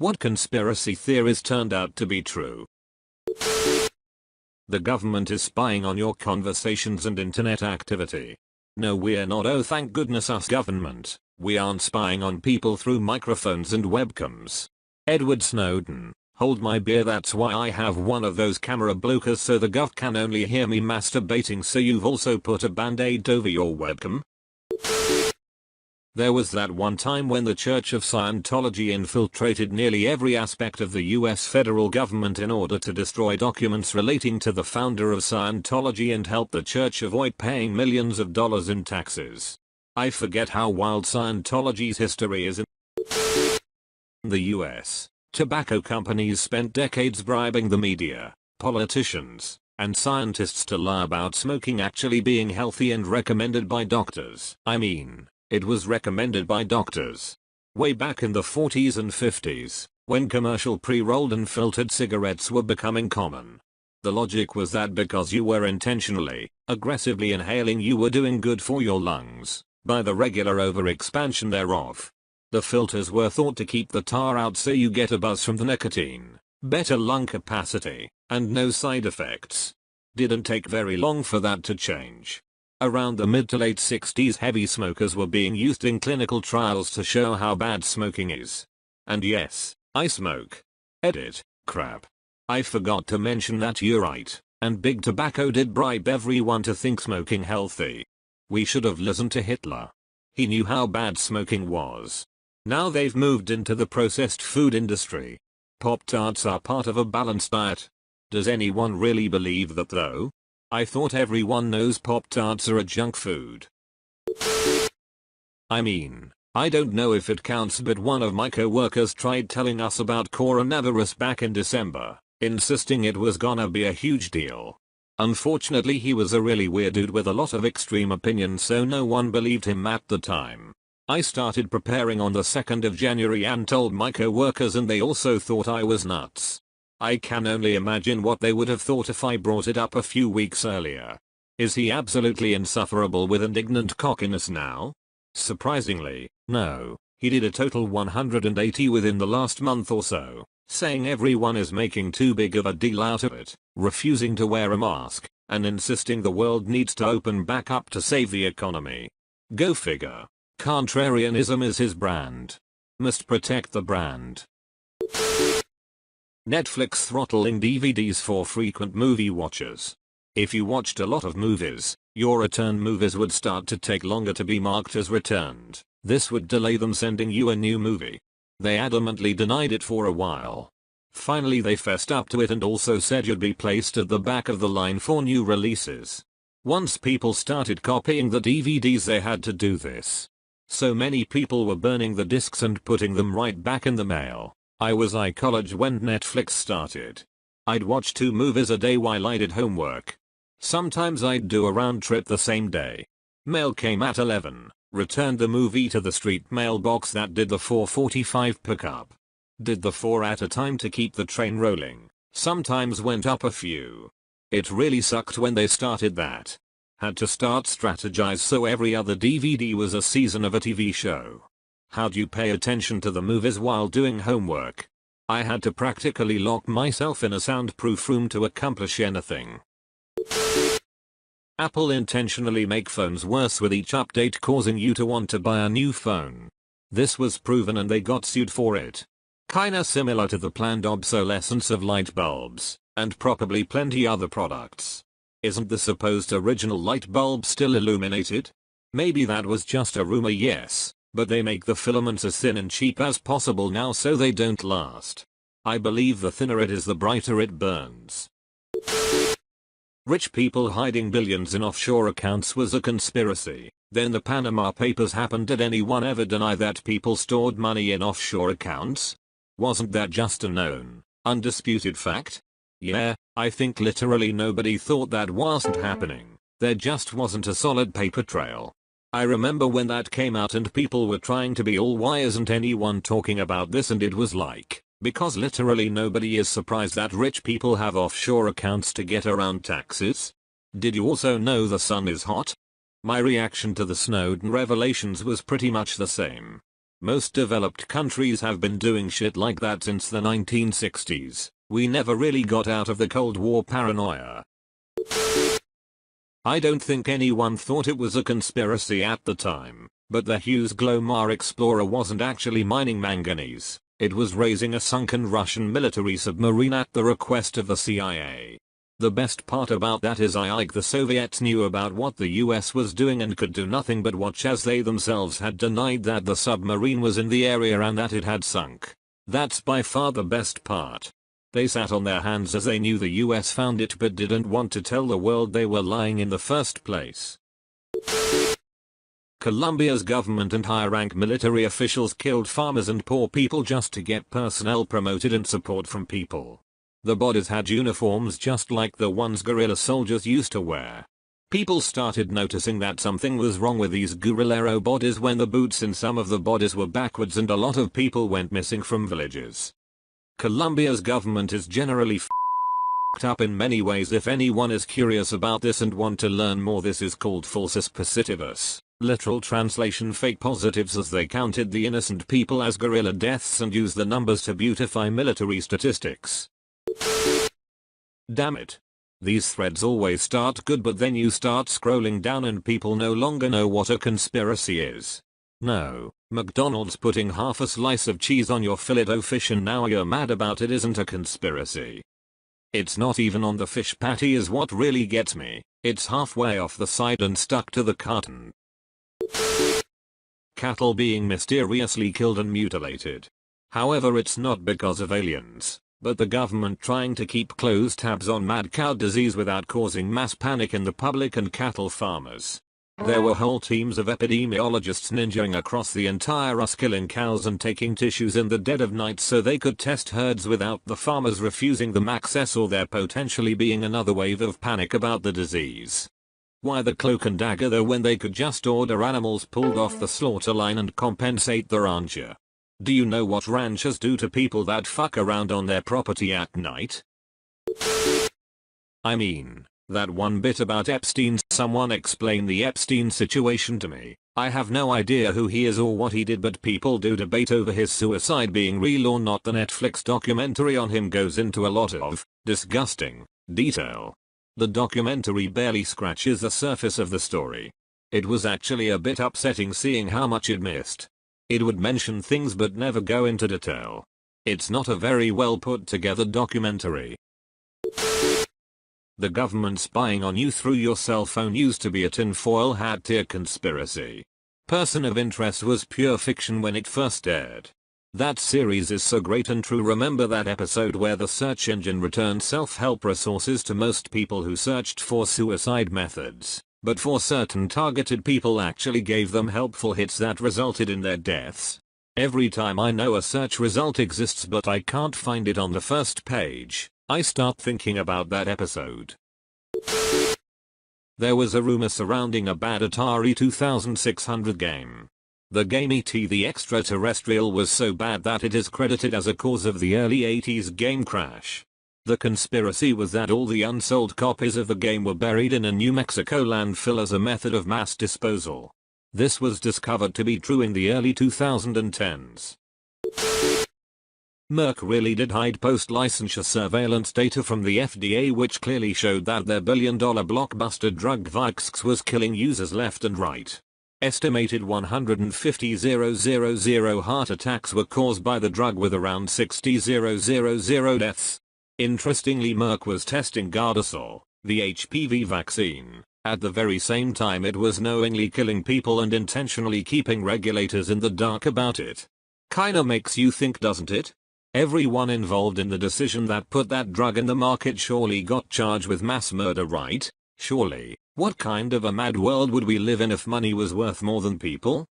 What conspiracy theories turned out to be true? The government is spying on your conversations and internet activity. No, we're not. Oh, thank goodness us government. We aren't spying on people through microphones and webcams. Edward Snowden. Hold my beer, that's why I have one of those camera blockers so the gov can only hear me masturbating. So you've also put a band-aid over your webcam? There was that one time when the Church of Scientology infiltrated nearly every aspect of the US federal government in order to destroy documents relating to the founder of Scientology and help the church avoid paying millions of dollars in taxes. I forget how wild Scientology's history is in the US. Tobacco companies spent decades bribing the media, politicians, and scientists to lie about smoking actually being healthy and recommended by doctors. I mean, it was recommended by doctors. Way back in the 40s and 50s, when commercial pre-rolled and filtered cigarettes were becoming common. The logic was that because you were intentionally, aggressively inhaling, you were doing good for your lungs, by the regular overexpansion thereof. The filters were thought to keep the tar out so you get a buzz from the nicotine, better lung capacity, and no side effects. Didn't take very long for that to change. Around the mid to late 60s, heavy smokers were being used in clinical trials to show how bad smoking is. And yes, I smoke. Edit, crap. I forgot to mention that you're right, and big tobacco did bribe everyone to think smoking healthy. We should have listened to Hitler. He knew how bad smoking was. Now they've moved into the processed food industry. Pop-Tarts are part of a balanced diet. Does anyone really believe that though? I thought everyone knows Pop-Tarts are a junk food. I mean, I don't know if it counts, but one of my co-workers tried telling us about coronavirus back in December, insisting it was gonna be a huge deal. Unfortunately, he was a really weird dude with a lot of extreme opinions, so no one believed him at the time. I started preparing on the 2nd of January and told my co-workers, and they also thought I was nuts. I can only imagine what they would have thought if I brought it up a few weeks earlier. Is he absolutely insufferable with indignant cockiness now? Surprisingly, no. He did a total 180 within the last month or so, saying everyone is making too big of a deal out of it, refusing to wear a mask, and insisting the world needs to open back up to save the economy. Go figure. Contrarianism is his brand. Must protect the brand. Netflix throttling DVDs for frequent movie watchers. If you watched a lot of movies, your returned movies would start to take longer to be marked as returned. This would delay them sending you a new movie. They adamantly denied it for a while. Finally they fessed up to it and also said you'd be placed at the back of the line for new releases. Once people started copying the DVDs, they had to do this. So many people were burning the discs and putting them right back in the mail. I was in college when Netflix started. I'd watch 2 movies a day while I did homework. Sometimes I'd do a round trip the same day. Mail came at 11, returned the movie to the street mailbox that did the 4:45 pickup. Did the 4 at a time to keep the train rolling. Sometimes went up a few. It really sucked when they started that. Had to start strategize so every other DVD was a season of a TV show. How'd you pay attention to the movies while doing homework? I had to practically lock myself in a soundproof room to accomplish anything. Apple intentionally make phones worse with each update, causing you to want to buy a new phone. This was proven and they got sued for it. Kinda similar to the planned obsolescence of light bulbs, and probably plenty other products. Isn't the supposed original light bulb still illuminated? Maybe that was just a rumor, yes. But they make the filaments as thin and cheap as possible now so they don't last. I believe the thinner it is, the brighter it burns. Rich people hiding billions in offshore accounts was a conspiracy. Then the Panama Papers happened. Did anyone ever deny that people stored money in offshore accounts? Wasn't that just a known, undisputed fact? Yeah, I think literally nobody thought that wasn't happening. There just wasn't a solid paper trail. I remember when that came out and people were trying to be all, why isn't anyone talking about this? And it was like, because literally nobody is surprised that rich people have offshore accounts to get around taxes. Did you also know the sun is hot? My reaction to the Snowden revelations was pretty much the same. Most developed countries have been doing shit like that since the 1960s. We never really got out of the Cold War paranoia. I don't think anyone thought it was a conspiracy at the time, but the Hughes Glomar explorer wasn't actually mining manganese. It was raising a sunken Russian military submarine at the request of the CIA. The best part about that is the Soviets knew about what the US was doing and could do nothing but watch, as they themselves had denied that the submarine was in the area and that it had sunk. That's by far the best part. They sat on their hands as they knew the US found it but didn't want to tell the world they were lying in the first place. Colombia's government and high-rank military officials killed farmers and poor people just to get personnel promoted and support from people. The bodies had uniforms just like the ones guerrilla soldiers used to wear. People started noticing that something was wrong with these guerrillero bodies when the boots in some of the bodies were backwards and a lot of people went missing from villages. Colombia's government is generally f***ed up in many ways. If anyone is curious about this and want to learn more, this is called falsus positivus. Literal translation: fake positives, as they counted the innocent people as guerrilla deaths and used the numbers to beautify military statistics. Damn it. These threads always start good, but then you start scrolling down and people no longer know what a conspiracy is. No, McDonald's putting half a slice of cheese on your filet-o-fish and now you're mad about it isn't a conspiracy. It's not even on the fish patty is what really gets me. It's halfway off the side and stuck to the carton. Cattle being mysteriously killed and mutilated. However, it's not because of aliens, but the government trying to keep close tabs on mad cow disease without causing mass panic in the public and cattle farmers. There were whole teams of epidemiologists ninjaing across the entire US, killing cows and taking tissues in the dead of night so they could test herds without the farmers refusing them access or there potentially being another wave of panic about the disease. Why the cloak and dagger though when they could just order animals pulled off the slaughter line and compensate the rancher? Do you know what ranchers do to people that fuck around on their property at night? I mean, that one bit about Epstein. Someone explain the Epstein situation to me. I have no idea who he is or what he did, but people do debate over his suicide being real or not. The Netflix documentary on him goes into a lot of disgusting detail. The documentary barely scratches the surface of the story. It was actually a bit upsetting seeing how much it missed. It would mention things but never go into detail. It's not a very well put together documentary. The government spying on you through your cell phone used to be a tinfoil hat tier conspiracy. Person of Interest was pure fiction when it first aired. That series is so great and true. Remember that episode where the search engine returned self-help resources to most people who searched for suicide methods, but for certain targeted people actually gave them helpful hits that resulted in their deaths? Every time I know a search result exists but I can't find it on the first page, I start thinking about that episode. There was a rumor surrounding a bad Atari 2600 game. The game E.T. the Extraterrestrial was so bad that it is credited as a cause of the early 80s game crash. The conspiracy was that all the unsold copies of the game were buried in a New Mexico landfill as a method of mass disposal. This was discovered to be true in the early 2010s. Merck really did hide post-licensure surveillance data from the FDA, which clearly showed that their billion-dollar blockbuster drug Vixx was killing users left and right. Estimated 150,000 heart attacks were caused by the drug with around 60,000 deaths. Interestingly, Merck was testing Gardasil, the HPV vaccine, at the very same time it was knowingly killing people and intentionally keeping regulators in the dark about it. Kinda makes you think, doesn't it? Everyone involved in the decision that put that drug in the market surely got charged with mass murder, right? Surely. What kind of a mad world would we live in if money was worth more than people?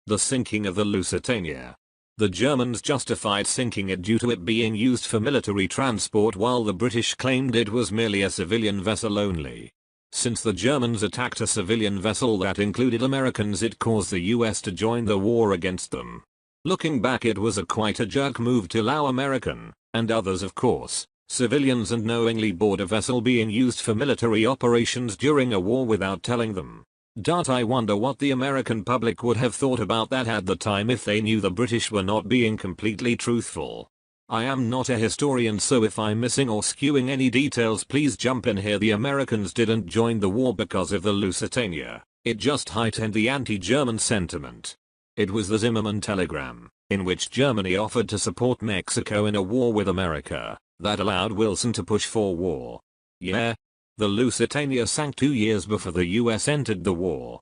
The sinking of the Lusitania. The Germans justified sinking it due to it being used for military transport, while the British claimed it was merely a civilian vessel only. Since the Germans attacked a civilian vessel that included Americans, it caused the US to join the war against them. Looking back, it was quite a jerk move to allow American, and others of course, civilians and knowingly board a vessel being used for military operations during a war without telling them. I wonder what the American public would have thought about that at the time if they knew the British were not being completely truthful. I am not a historian, so if I'm missing or skewing any details, please jump in here. The Americans didn't join the war because of the Lusitania. It just heightened the anti-German sentiment. It was the Zimmermann telegram, in which Germany offered to support Mexico in a war with America, that allowed Wilson to push for war. Yeah. The Lusitania sank 2 years before the US entered the war.